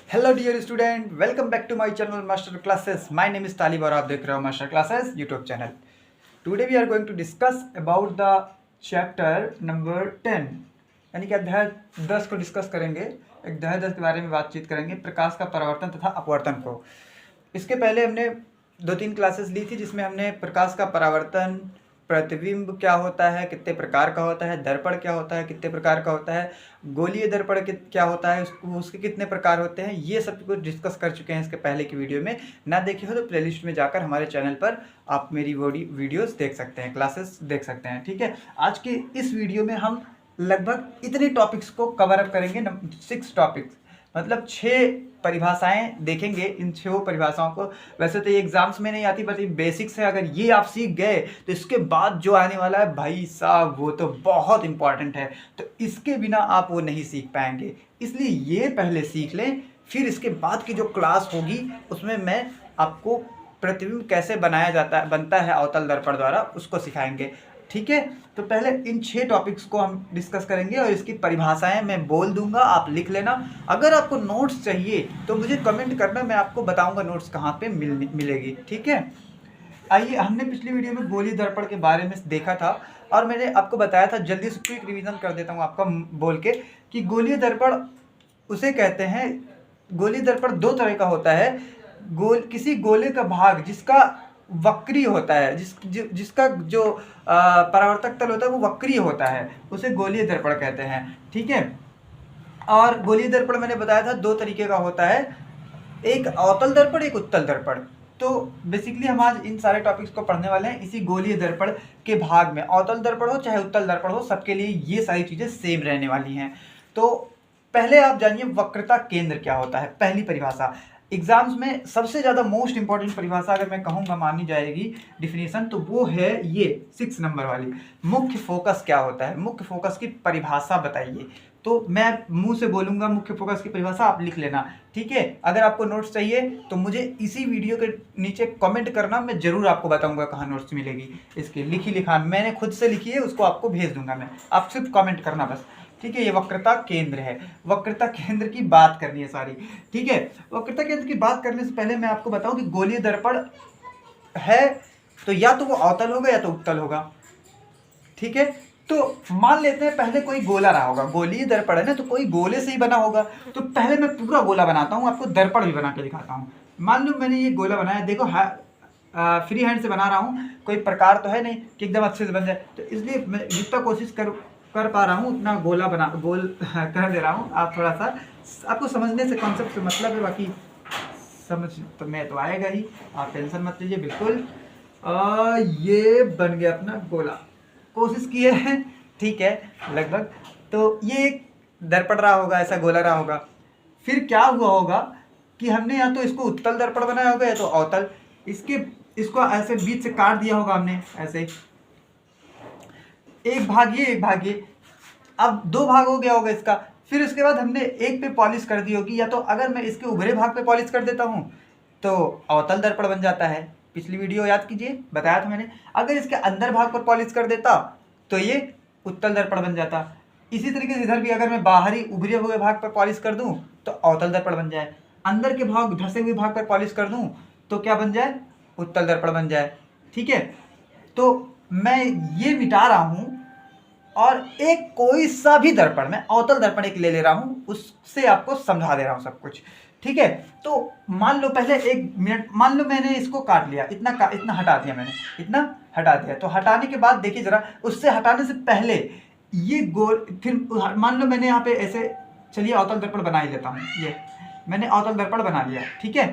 Hello dear student, welcome back to my channel master classes. My name is Talib और आप देख रहे हो master classes YouTube channel. Today we are going to discuss about the chapter number 10, यानी कि अध्याय 10 को डिस्कस करेंगे। अध्याय 10 के बारे में बातचीत करेंगे, प्रकाश का परावर्तन तथा अपवर्तन को। इसके पहले हमने 2-3 क्लासेस ली थी जिसमें हमने प्रकाश का परावर्तन, प्रतिबिंब क्या होता है, कितने प्रकार का होता है, दर्पण क्या होता है, कितने प्रकार का होता है, गोलीय दर्पण क्या होता है, उसके कितने प्रकार होते हैं, ये सब कुछ डिस्कस कर चुके हैं इसके पहले की वीडियो में। ना देखे हो तो प्लेलिस्ट में जाकर हमारे चैनल पर आप मेरी वीडियोस देख सकते हैं, क्लासेस देख सकते हैं। ठीक है, आज के इस वीडियो में हम लगभग इतने टॉपिक्स को कवर अप करेंगे, 6 टॉपिक्स, मतलब 6 परिभाषाएं देखेंगे। इन 6 परिभाषाओं को वैसे तो ये एग्जाम्स में नहीं आती, बट ये बेसिक्स है। अगर ये आप सीख गए तो इसके बाद जो आने वाला है भाई साहब वो तो बहुत इंपॉर्टेंट है, तो इसके बिना आप वो नहीं सीख पाएंगे। इसलिए ये पहले सीख लें, फिर इसके बाद की जो क्लास होगी उसमें मैं आपको प्रतिबिंब कैसे बनता है अवतल दर्पण द्वारा, उसको सिखाएंगे। ठीक है, तो पहले इन 6 टॉपिक्स को हम डिस्कस करेंगे और इसकी परिभाषाएं मैं बोल दूंगा, आप लिख लेना। अगर आपको नोट्स चाहिए तो मुझे कमेंट करना, मैं आपको बताऊंगा नोट्स कहाँ पे मिलेगी। ठीक है, आइए, हमने पिछली वीडियो में गोलीय दर्पण के बारे में देखा था और मैंने आपको बताया था, जल्दी से क्विक रिवीजन कर देता हूँ आपका बोल के, कि गोलीय दर्पण उसे कहते हैं। गोलीय दर्पण 2 तरह का होता है। किसी गोले का भाग जिसका वक्रीय होता है, जिसका जो परावर्तक तल होता है वो वक्रीय होता है, उसे गोलीय दर्पण कहते हैं। ठीक है, और गोलीय दर्पण मैंने बताया था 2 तरीके का होता है, एक अवतल दर्पण, एक उत्तल दर्पण। तो बेसिकली हम आज इन सारे टॉपिक्स को पढ़ने वाले हैं इसी गोलीय दर्पण के भाग में। अवतल दर्पण हो चाहे उत्तल दर्पण हो, सबके लिए ये सारी चीज़ें सेम रहने वाली हैं। तो पहले आप जानिए वक्रता केंद्र क्या होता है। पहली परिभाषा, एग्जाम्स में सबसे ज़्यादा मोस्ट इंपॉर्टेंट परिभाषा अगर मैं कहूँगा मानी जाएगी डिफिनीशन, तो वो है ये 6 नंबर वाली, मुख्य फोकस क्या होता है। मुख्य फोकस की परिभाषा बताइए। तो मैं मुंह से बोलूँगा मुख्य फोकस की परिभाषा, आप लिख लेना। ठीक है, अगर आपको नोट्स चाहिए तो मुझे इसी वीडियो के नीचे कमेंट करना, मैं ज़रूर आपको बताऊँगा कहाँ नोट्स मिलेगी। इसकी लिखा मैंने खुद से लिखी है, उसको आपको भेज दूँगा मैं, आप सिर्फ कमेंट करना बस। ठीक है, ये वक्रता केंद्र है। वक्रता केंद्र की बात करनी है सारी। ठीक है, वक्रता केंद्र की बात करने से पहले मैं आपको बताऊं कि गोलीय दर्पण है तो या तो वो अवतल होगा या तो उत्तल होगा। ठीक है, तो मान लेते हैं पहले कोई गोला रहा होगा, गोलीय दर्पण है ना, तो कोई गोले से ही बना होगा। तो पहले मैं पूरा गोला बनाता हूँ, आपको दर्पण भी बना के दिखाता हूँ। मान लो मैंने ये गोला बनाया, देखो फ्री हैंड से बना रहा हूँ, कोई प्रकार तो है नहीं कि एकदम अच्छे से बन जाए, तो इसलिए मैं जितना कोशिश कर पा रहा हूँ उतना गोल कर दे रहा हूँ। आप थोड़ा सा, आपको समझने से कॉन्सेप्ट से मतलब है, बाकी समझ तो मैं तो आएगा ही, आप टेंशन मत लीजिए बिल्कुल। ये बन गया अपना गोला, कोशिश किए हैं। ठीक है, लगभग। तो ये एक दर्पण रहा होगा, ऐसा गोला रहा होगा। फिर क्या हुआ होगा कि हमने या तो इसको उत्तल दर्पण बनाया होगा या तो अवतल। इसको ऐसे बीच से काट दिया होगा हमने, ऐसे एक भाग ये एक भाग ये, अब 2 भाग हो गया होगा इसका। फिर उसके बाद हमने एक पे पॉलिश कर दी होगी, या तो अगर मैं इसके उभरे भाग पे पॉलिश कर देता हूँ तो अवतल दर्पण बन जाता है। पिछली वीडियो याद कीजिए, बताया था मैंने। अगर इसके अंदर भाग पर पॉलिश कर देता तो ये उत्तल दर्पण बन जाता। इसी तरीके से इधर भी अगर मैं बाहरी उभरे हुए भाग पर पॉलिश कर दूँ तो अवतल दर्पण बन जाए, अंदर के भाग धसे हुए भाग पर पॉलिश कर दूँ तो क्या बन जाए, उत्तल दर्पण बन जाए। ठीक है, तो मैं ये मिटा रहा हूँ और एक कोई सा भी दर्पण, मैं अवतल दर्पण एक ले रहा हूँ, उससे आपको समझा दे रहा हूँ सब कुछ। ठीक है, तो मान लो पहले 1 मिनट, मान लो मैंने इसको काट लिया, इतना हटा दिया मैंने, इतना हटा दिया। तो हटाने के बाद देखिए जरा, उससे हटाने से पहले ये गोल, फिर मान लो मैंने यहाँ पे ऐसे, चलिए अवतल दर्पण बना ही लेता हूँ। ये मैंने अवतल दर्पण बना लिया। ठीक है,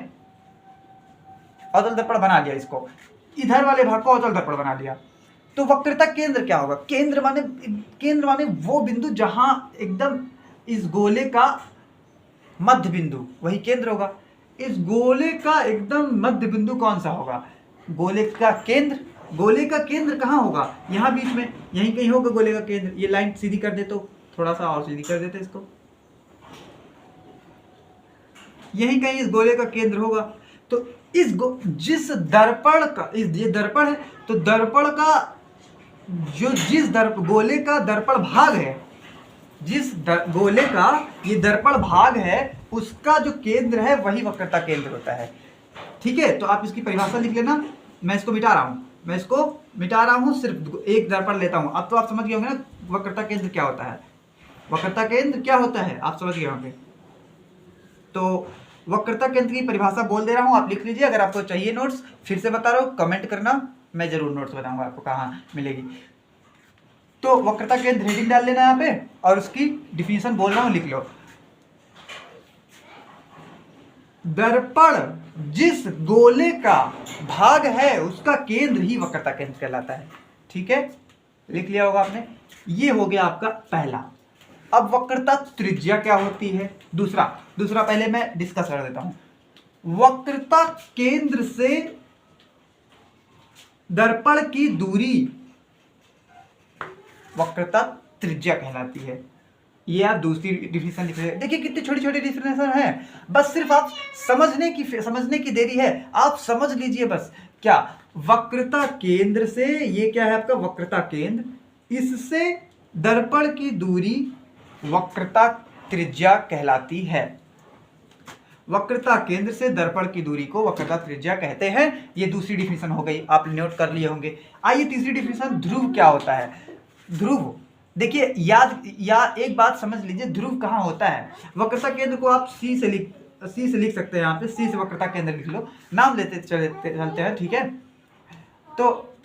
अवतल दर्पण बना लिया, इसको इधर वाले भाग को अवतल दर्पण बना लिया। तो वक्रता केंद्र क्या होगा? केंद्र माने वो बिंदु जहां एकदम इस गोले का मध्य बिंदु, वही केंद्र होगा। इस गोले का एकदम मध्य बिंदु कौन सा होगा? गोले का केंद्र कहाँ होगा? यहाँ बीच में, यहीं कहीं होगा गोले का केंद्र। ये लाइन सीधी कर दे, तो थोड़ा सा और सीधी कर देते इसको, यहीं कहीं इस गोले का केंद्र होगा। तो जिस दर्पण का, ये दर्पण है, तो दर्पण का गोले का दर्पण भाग है, जिस गोले का ये दर्पण भाग है, उसका जो केंद्र है वही वक्रता केंद्र होता है। ठीक है, तो आप इसकी परिभाषा लिख लेना। मैं इसको मिटा रहा हूँ, सिर्फ एक दर्पण लेता हूँ। अब तो आप समझ गए होंगे ना वक्रता केंद्र क्या होता है। वक्रता केंद्र क्या होता है आप समझ गए होंगे। तो वक्रता केंद्र की परिभाषा बोल दे रहा हूँ, आप लिख लीजिए। अगर आपको चाहिए नोट्स, फिर से बता रहा हूँ, कमेंट करना, मैं जरूर नोट्स बताऊंगा आपको कहाँ मिलेगी। तो वक्रता केंद्र हेडिंग डाल लेना यहाँ पे, और उसकी डिफिनीशन बोल रहा हूँ, लिख लो। दर्पण जिस गोले का भाग है उसका केंद्र ही वक्रता केंद्र कहलाता है। ठीक है, लिख लिया होगा आपने। ये हो गया आपका पहला। अब वक्रता त्रिज्या क्या होती है, दूसरा पहले मैं डिस्कस कर देता हूं। वक्रता केंद्र से दर्पण की दूरी वक्रता त्रिज्या कहलाती है। ये आप दूसरी डिफिनेशन लिख रहे हैं। देखिए कितनी छोटी छोटी डिफिनेशन है, बस सिर्फ आप समझने की देरी है। आप समझ लीजिए बस। क्या वक्रता केंद्र से, ये क्या है आपका वक्रता केंद्र, इससे दर्पण की दूरी वक्रता त्रिज्या कहलाती है। वक्रता केंद्र से दर्पण की दूरी को वक्रता त्रिज्या कहते हैं। ये दूसरी डिफिनेशन हो गई, आप नोट कर लिए होंगे। आइए तीसरी डिफिनेशन, ध्रुव क्या होता है। ध्रुव देखिए एक बात समझ लीजिए, ध्रुव कहाँ होता है। वक्रता केंद्र को आप सी से लिख सकते हैं। यहाँ पे सी से वक्रता केंद्र लिख लो, नाम लेते चलते हैं। ठीक है, तो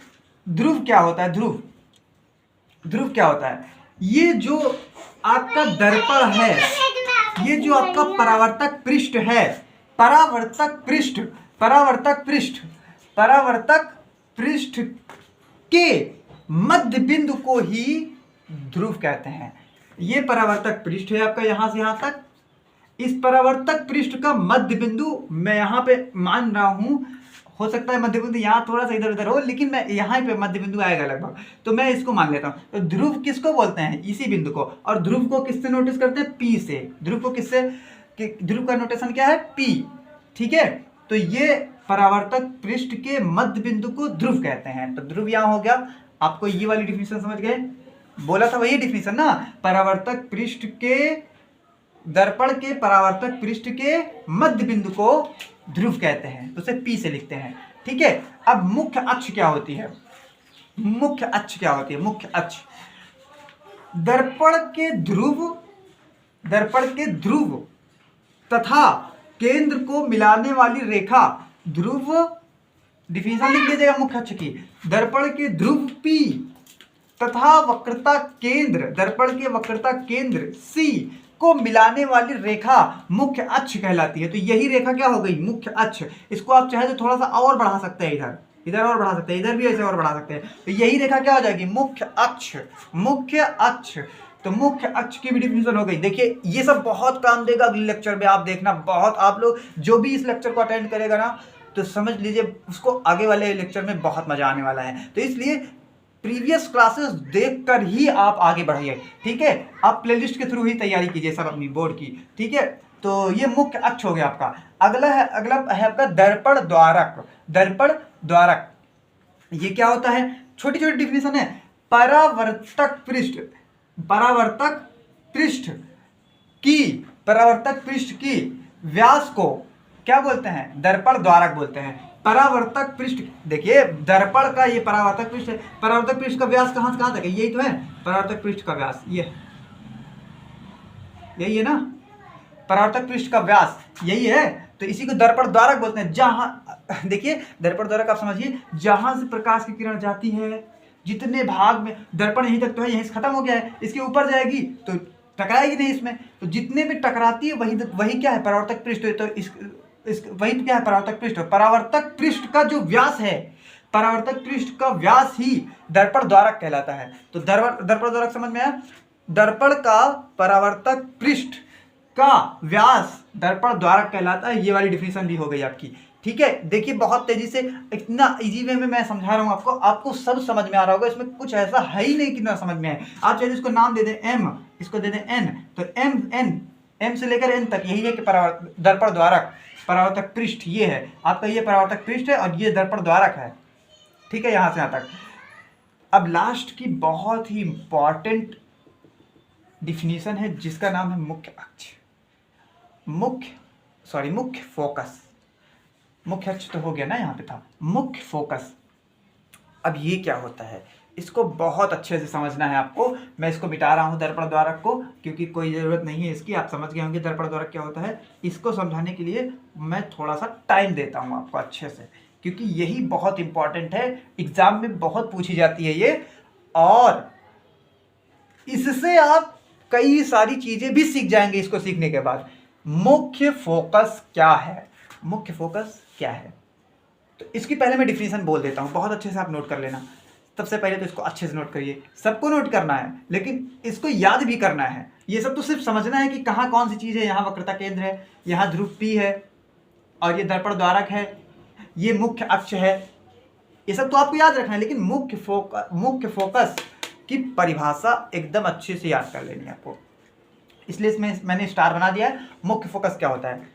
ध्रुव क्या होता है। ध्रुव क्या होता है, ये जो आपका दर्पण है, ये जो आपका परावर्तक पृष्ठ है, परावर्तक पृष्ठ के मध्य बिंदु को ही ध्रुव कहते हैं। ये परावर्तक पृष्ठ है आपका यहां से यहां तक। इस परावर्तक पृष्ठ का मध्य बिंदु मैं यहां पे मान रहा हूं, हो सकता है मध्य बिंदु यहाँ थोड़ा सा इधर उधर हो, लेकिन मैं यहाँ पे मध्य बिंदु आएगा लगभग, तो मैं इसको मान लेता हूँ। तो ध्रुव किसको बोलते हैं, इसी बिंदु को। और ध्रुव को किससे नोटिस करते हैं, पी से। ध्रुव को किससे, ध्रुव का नोटेशन क्या है, पी। ठीक है, तो ये परावर्तक पृष्ठ के मध्य बिंदु को ध्रुव कहते हैं। तो ध्रुव यहाँ हो गया। आपको ये वाली डिफिनेशन समझ गए, बोला था वही डिफिनेशन ना, परावर्तक पृष्ठ के, दर्पण के परावर्तक पृष्ठ के मध्य बिंदु को ध्रुव कहते हैं, तो उसे पी से लिखते हैं। ठीक है, अब मुख्य अक्ष क्या होती है। मुख्य अक्ष दर्पण के ध्रुव तथा केंद्र को मिलाने वाली रेखा ध्रुव, डिफिनेशन लिख लीजिएगा मुख्य अक्ष की। दर्पण के ध्रुव पी तथा वक्रता केंद्र, दर्पण के वक्रता केंद्र सी को मिलाने वाली रेखा मुख्य अक्ष कहलाती है। तो यही रेखा क्या हो गई, मुख्य अक्ष। इसको आप चाहे तो थोड़ा सा और बढ़ा सकते हैं, इधर और बढ़ा सकते हैं, इधर भी ऐसे और बढ़ा सकते हैं। तो यही रेखा क्या हो जाएगी, मुख्य अक्ष। तो मुख्य अक्ष की भी डिफिनेशन हो गई। देखिए ये सब बहुत काम देगा अगले लेक्चर में, आप देखना। बहुत आप लोग जो भी इस लेक्चर को अटेंड करेगा ना, तो समझ लीजिए उसको आगे वाले लेक्चर में बहुत मजा आने वाला है। तो इसलिए प्रीवियस क्लासेस देखकर ही आप आगे बढ़िए। ठीक है, आप प्लेलिस्ट के थ्रू ही तैयारी कीजिए सब अपनी बोर्ड की। ठीक है, तो ये मुख्य अक्ष हो गया आपका। अगला है आपका दर्पण द्वारक। ये क्या होता है, छोटी छोटी डिफिनेशन है। परावर्तक पृष्ठ की व्यास को क्या बोलते हैं, दर्पण द्वारक बोलते हैं। परावर्तक पृष्ठ, देखिए दर्पण का ये परावर्तक पृष्ठ है। परावर्तक पृष्ठ का व्यास कहां से कहां तक है, यही तो है परावर्तक पृष्ठ का व्यास, यही है ना, परावर्तक पृष्ठ का व्यास यही है। तो इसी को दर्पण द्वारक बोलते हैं। जहां देखिए दर्पण द्वारक आप समझिए, जहां से प्रकाश की किरण जाती है, जितने भाग में, दर्पण यहीं तक तो है, यहीं से खत्म हो गया है, इसके ऊपर जाएगी तो टकराएगी नहीं इसमें। तो जितने भी टकराती है वही क्या है, परावर्तक पृष्ठ। तो वही क्या है, परावर्तक पृष्ठ। परावर्तक पृष्ठ का जो व्यास है, परावर्तक पृष्ठ का व्यास ही दर्पण द्वारक कहलाता है। तो दर्पण द्वारक समझ में आया। दर्पण का परावर्तक पृष्ठ का व्यास दर्पण द्वारक कहलाता है। ये वाली डिफिनेशन भी हो गई आपकी। ठीक है, देखिए बहुत तेजी से, इतना इजी वे में मैं समझा रहा हूं आपको सब समझ में आ रहा होगा। इसमें कुछ ऐसा है ही नहीं कि ना समझ में आए। आप चाहे इसको नाम दे दें एम, इसको दे दें एन, तो एम से लेकर एन तक यही है कि दर्पण द्वारक, परावर्तक पृष्ठ ये है आपका, ये परावर्तक पृष्ठ है और ये दर्पण द्वारक है। ठीक है, यहां से यहां तक। अब लास्ट की बहुत ही इंपॉर्टेंट डिफिनीशन है जिसका नाम है मुख्य अक्ष। मुख्य फोकस, मुख्य अक्ष तो हो गया ना, यहाँ पे था मुख्य फोकस। अब ये क्या होता है, इसको बहुत अच्छे से समझना है आपको। मैं इसको मिटा रहा हूँ दर्पण द्वारक को, क्योंकि कोई ज़रूरत नहीं है इसकी, आप समझ गए होंगे दर्पण द्वारक क्या होता है। इसको समझाने के लिए मैं थोड़ा सा टाइम देता हूँ आपको अच्छे से, क्योंकि यही बहुत इंपॉर्टेंट है, एग्जाम में बहुत पूछी जाती है ये, और इससे आप कई सारी चीज़ें भी सीख जाएंगे इसको सीखने के बाद। मुख्य फोकस क्या है, मुख्य फोकस क्या है, तो इसकी पहले मैं डिफिनीशन बोल देता हूँ, बहुत अच्छे से आप नोट कर लेना। सबसे पहले तो इसको अच्छे से नोट करिए, सबको नोट करना है लेकिन इसको याद भी करना है। ये सब तो सिर्फ समझना है कि कहाँ कौन सी चीज़ है, यहाँ वक्रता केंद्र है, यहाँ ध्रुव P है, और ये दर्पण द्वारक है, ये मुख्य अक्ष है, ये सब तो आपको याद रखना है। लेकिन मुख्य फोकस की परिभाषा एकदम अच्छे से याद कर लेनी है आपको, इसलिए इसमें मैंने स्टार बना दिया है। मुख्य फोकस क्या होता है,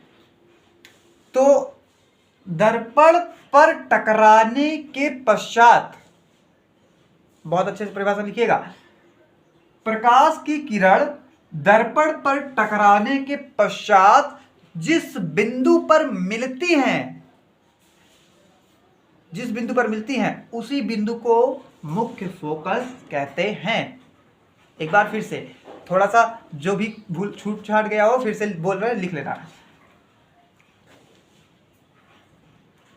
तो दर्पण पर टकराने के पश्चात, बहुत अच्छे से परिभाषा लिखिएगा, प्रकाश की किरण दर्पण पर टकराने के पश्चात जिस बिंदु पर मिलती हैं, जिस बिंदु पर मिलती हैं उसी बिंदु को मुख्य फोकस कहते हैं। एक बार फिर से, थोड़ा सा जो भी भूल छूट छाट गया हो फिर से बोल रहे लिख लेना।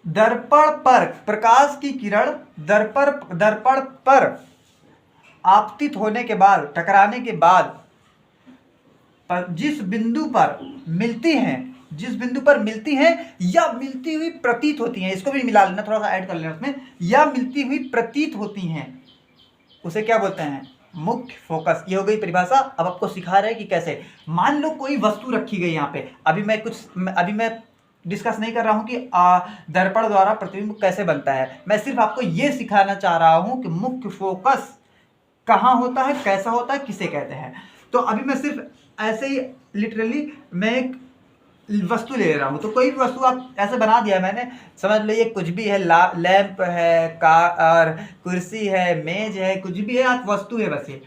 दर्पण पर, प्रकाश की किरण दर्पण पर आपतित होने के बाद, टकराने के बाद जिस बिंदु पर मिलती हैं, जिस बिंदु पर मिलती हैं या मिलती हुई प्रतीत होती हैं, इसको भी मिला लेना, थोड़ा सा ऐड कर लेना उसमें, या मिलती हुई प्रतीत होती हैं, उसे क्या बोलते हैं, मुख्य फोकस। ये हो गई परिभाषा। अब आपको सिखा रहे हैं कि कैसे। मान लो कोई वस्तु रखी गई यहाँ पे, अभी मैं डिस्कस नहीं कर रहा हूँ कि दर्पण द्वारा प्रतिबिंब कैसे बनता है, मैं सिर्फ आपको ये सिखाना चाह रहा हूँ कि मुख्य फोकस कहाँ होता है, कैसा होता है, किसे कहते हैं। तो अभी मैं सिर्फ ऐसे ही लिटरली मैं एक वस्तु ले रहा हूँ, तो कोई भी वस्तु आप ऐसे बना दिया मैंने, समझ लो ये कुछ भी है, लैंप है, कार, कुर्सी है, मेज है, कुछ भी है, आप वस्तु है बस ये।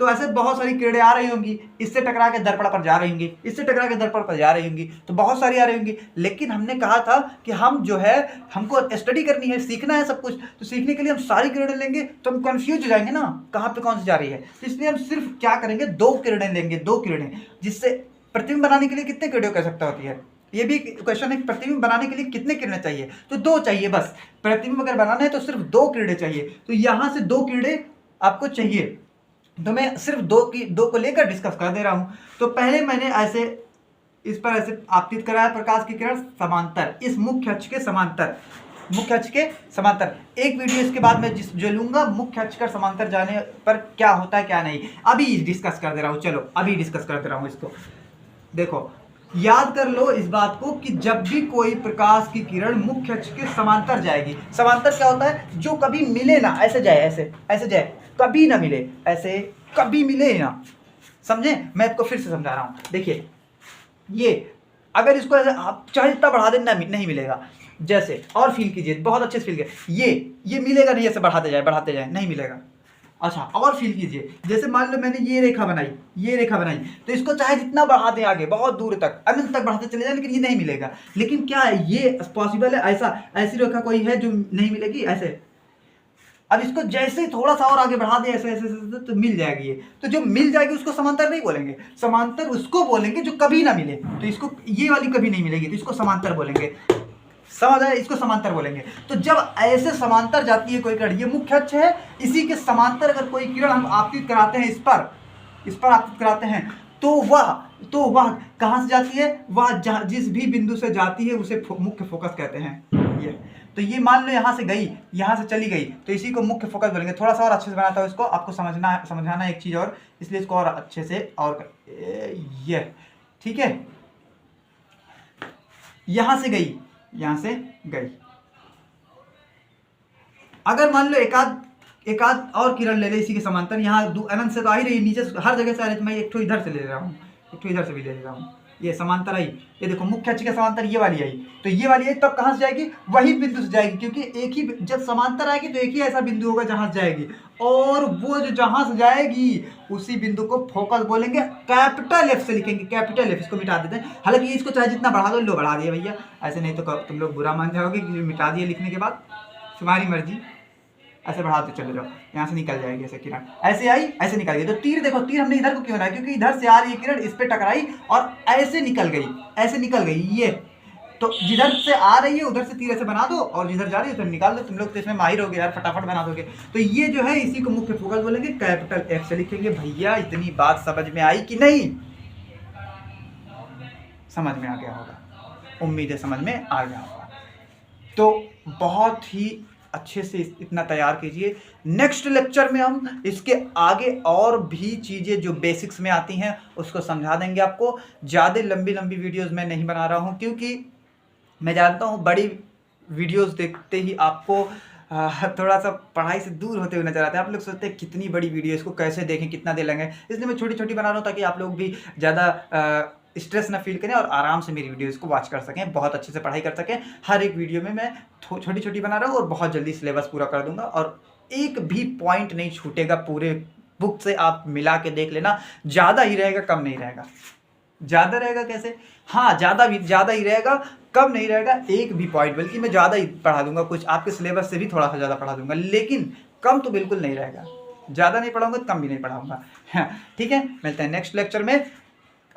तो ऐसे बहुत सारी किरणें आ रही होंगी, इससे टकरा के दर्पण पर जा रही होंगी, इससे टकरा के दर्पण पर जा रही होंगी, तो बहुत सारी आ रही होंगी। लेकिन हमने कहा था कि हम जो है, हमको स्टडी करनी है, सीखना है सब कुछ, तो सीखने के लिए हम सारी किरणें लेंगे तो हम कंफ्यूज हो जाएंगे ना, कहाँ पे कौन सी जा रही है। तो इसलिए हम सिर्फ क्या करेंगे, 2 किरणें लेंगे, 2 किरणें, जिससे प्रतिबिंब बनाने के लिए कितने किरणों की आवश्यकता होती है, ये भी क्वेश्चन है। प्रतिबिंब बनाने के लिए कितने किरणें चाहिए, तो 2 चाहिए बस। प्रतिबिंब अगर बनाना है तो सिर्फ 2 किरणें चाहिए, तो यहाँ से 2 किरणें आपको चाहिए। तो मैं सिर्फ 2 को लेकर डिस्कस कर दे रहा हूँ। तो पहले मैंने ऐसे इस पर ऐसे आपतित कराया प्रकाश की किरण समांतर, इस मुख्य अक्ष के समांतर, मुख्य अक्ष के समांतर। एक वीडियो इसके बाद मैं जो लूंगा मुख्य अक्ष का समांतर जाने पर क्या होता है क्या नहीं, अभी डिस्कस कर दे रहा हूँ। चलो अभी डिस्कस कर दे रहा हूँ इसको। देखो याद कर लो इस बात को कि जब भी कोई प्रकाश की किरण मुख्य अक्ष के समांतर जाएगी, समांतर क्या होता है, जो कभी मिले ना, ऐसे जाए, ऐसे जाए, कभी ना मिले, ऐसे कभी मिले ना, समझे। मैं आपको फिर से समझा रहा हूँ। देखिए ये अगर इसको ऐसे आप चाहे जितना बढ़ा देना नहीं मिलेगा, जैसे और फील कीजिए, बहुत अच्छे से फील कीजिए, ये मिलेगा नहीं, ऐसे बढ़ाते जाए नहीं मिलेगा। अच्छा और फील कीजिए, जैसे मान लो मैंने ये रेखा बनाई, तो इसको चाहे जितना बढ़ा दें आगे, बहुत दूर तक, अनंत तक बढ़ाते चले जाए, लेकिन ये नहीं मिलेगा। लेकिन क्या है, ये पॉसिबल है, ऐसी रेखा कोई है जो नहीं मिलेगी, ऐसे। अब इसको जैसे ही थोड़ा सा और आगे बढ़ा दें ऐसे तो मिल जाएगी ये। तो जो मिल जाएगी उसको समांतर नहीं बोलेंगे, समांतर उसको बोलेंगे जो कभी ना मिले। तो इसको, ये वाली कभी नहीं मिलेगी तो इसको समांतर बोलेंगे, समझ आया, इसको समांतर बोलेंगे। तो जब ऐसे समांतर जाती है कोई किरण, ये मुख्य अक्ष है, इसी के समांतर अगर कोई किरण हम आपतित कराते हैं, इस पर आपतित कराते हैं, तो वह कहाँ से जाती है, वह जिस भी बिंदु से जाती है उसे मुख्य फोकस कहते हैं। ये तो ये मान लो यहाँ से गई, यहाँ से चली गई, तो इसी को मुख्य फोकस बोलेंगे। थोड़ा सा और अच्छे से बनाता हूँ इसको, आपको समझाना एक चीज़ और, इसलिए इसको और अच्छे से और ये ठीक है। यहाँ से गई, अगर मान लो एकाध और किरण ले ले इसी के समांतर, यहाँ अनंत से तो आ ही रही, नीचे हर जगह से आ रही, तो मैं एक ठो इधर से ले रहा हूँ, एक ठो इधर से भी ले रहा हूँ, ये समांतर आई, ये देखो मुख्य अक्ष के समांतर ये वाली आई, तो ये वाली आई तब कहाँ से जाएगी, वही बिंदु से जाएगी, क्योंकि एक ही जब समांतर आएगी तो एक ही ऐसा बिंदु होगा जहां से जाएगी, और वो जो जहां से जाएगी उसी बिंदु को फोकस बोलेंगे, कैपिटल एफ से लिखेंगे, कैपिटल एफ। इसको मिटा देते हैं, हालांकि इसको चाहे जितना बढ़ा दो, लो बढ़ा दिए भैया, ऐसे नहीं तो तुम लोग बुरा मान जाओगे कि मिटा दिए लिखने के बाद, तुम्हारी मर्जी, ऐसे बढ़ाते चले जाओ, यहाँ से निकल जाएगी ऐसे किरण, ऐसे आई ऐसे निकल गई। तो तीर देखो, तीर हमने इधर को क्यों बनाया, क्योंकि इधर से आ रही है किरण, इस पे टकराई और ऐसे निकल गई, ऐसे निकल गई ये। तो जिधर से आ रही है उधर से तीर ऐसे बना दो, और जिधर जा रही है उधर निकाल दो। तुम लोग तो इसमें माहिर हो गए यार, फटाफट बना दोगे। तो ये जो है इसी को मुख्य फोकस बोलेंगे, कैपिटल एफ से लिखेंगे। भैया इतनी बात समझ में आई कि नहीं? समझ में आ गया होगा, उम्मीद है समझ में आ गया होगा। तो बहुत ही अच्छे से इतना तैयार कीजिए। नेक्स्ट लेक्चर में हम इसके आगे और भी चीज़ें जो बेसिक्स में आती हैं उसको समझा देंगे आपको। ज़्यादा लंबी लंबी वीडियोस मैं नहीं बना रहा हूँ, क्योंकि मैं जानता हूँ बड़ी वीडियोस देखते ही आपको थोड़ा सा पढ़ाई से दूर होते हुए नजर आते हैं। आप लोग सोचते हैं कितनी बड़ी वीडियो, इसको कैसे देखें, कितना देर लगेंगे, इसलिए मैं छोटी छोटी बना रहा हूँ ताकि आप लोग भी ज़्यादा स्ट्रेस ना फील करें और आराम से मेरी वीडियोस को वॉच कर सकें, बहुत अच्छे से पढ़ाई कर सकें। हर एक वीडियो में मैं छोटी छोटी बना रहा हूँ और बहुत जल्दी सिलेबस पूरा कर दूंगा, और एक भी पॉइंट नहीं छूटेगा पूरे बुक से। आप मिला के देख लेना, ज़्यादा ही रहेगा, कम नहीं रहेगा। ज़्यादा रहेगा कैसे? हाँ, ज़्यादा ही रहेगा, कम नहीं रहेगा एक भी पॉइंट, बल्कि मैं ज़्यादा ही पढ़ा दूंगा, कुछ आपके सिलेबस से भी थोड़ा सा ज़्यादा पढ़ा दूंगा, लेकिन कम तो बिल्कुल नहीं रहेगा। ज़्यादा नहीं पढ़ाऊंगा, कम भी नहीं पढ़ाऊंगा। ठीक है, मिलते हैं नेक्स्ट लेक्चर में।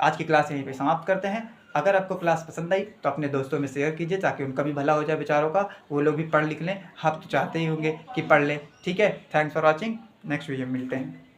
आज की क्लास यहीं पे समाप्त करते हैं। अगर आपको क्लास पसंद आई तो अपने दोस्तों में शेयर कीजिए, ताकि उनका भी भला हो जाए बेचारों का, वो लोग भी पढ़ लिख लें। आप तो चाहते ही होंगे कि पढ़ लें। ठीक है, thanks for watching, next video में मिलते हैं।